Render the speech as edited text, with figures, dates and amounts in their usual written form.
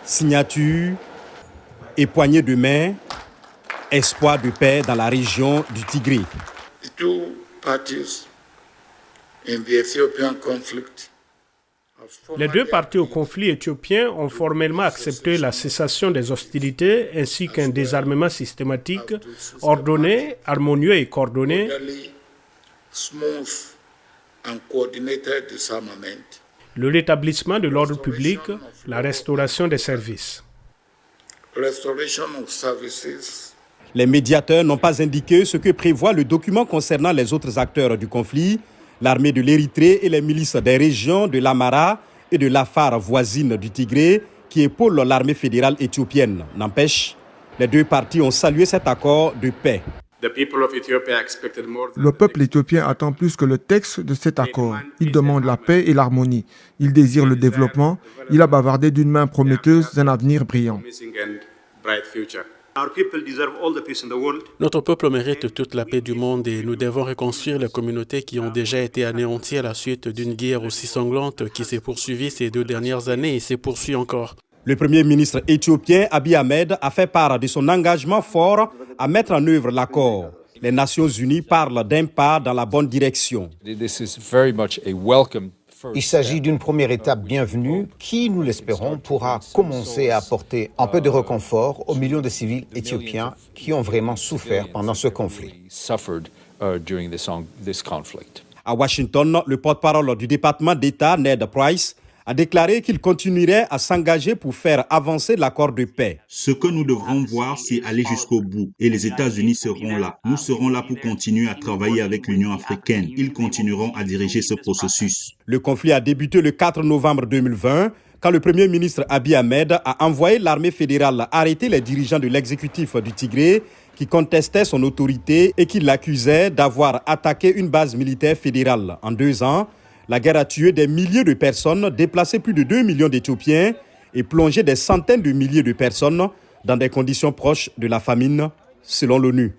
Signature et poignée de main, espoir de paix dans la région du Tigré. The two parties in the Ethiopian conflict. Les deux parties au conflit éthiopien ont formellement accepté la cessation des hostilités ainsi qu'un désarmement systématique, ordonné, harmonieux et coordonné, le rétablissement de l'ordre public, la restauration des services. Les médiateurs n'ont pas indiqué ce que prévoit le document concernant les autres acteurs du conflit, l'armée de l'Érythrée et les milices des régions de l'Amara et de l'Afar voisine du Tigré qui épaulent l'armée fédérale éthiopienne. N'empêche, les deux parties ont salué cet accord de paix. Le peuple éthiopien attend plus que le texte de cet accord. Il demande la paix et l'harmonie. Il désire le développement. Il a bavardé d'une main prometteuse d'un avenir brillant. Notre peuple mérite toute la paix du monde et nous devons reconstruire les communautés qui ont déjà été anéanties à la suite d'une guerre aussi sanglante qui s'est poursuivie ces 2 dernières années et se poursuit encore. Le premier ministre éthiopien Abiy Ahmed a fait part de son engagement fort à mettre en œuvre l'accord. Les Nations Unies parlent d'un pas dans la bonne direction. Il s'agit d'une première étape bienvenue qui, nous l'espérons, pourra commencer à apporter un peu de réconfort aux millions de civils éthiopiens qui ont vraiment souffert pendant ce conflit. À Washington, le porte-parole du département d'État, Ned Price, a déclaré qu'il continuerait à s'engager pour faire avancer l'accord de paix. Ce que nous devrons voir, c'est aller jusqu'au bout. Et les États-Unis seront là. Nous serons là pour continuer à travailler avec l'Union africaine. Ils continueront à diriger ce processus. Le conflit a débuté le 4 novembre 2020, quand le Premier ministre Abiy Ahmed a envoyé l'armée fédérale arrêter les dirigeants de l'exécutif du Tigré qui contestaient son autorité et qui l'accusaient d'avoir attaqué une base militaire fédérale. En 2 ans, la guerre a tué des milliers de personnes, déplacé plus de 2 millions d'Éthiopiens et plongé des centaines de milliers de personnes dans des conditions proches de la famine, selon l'ONU.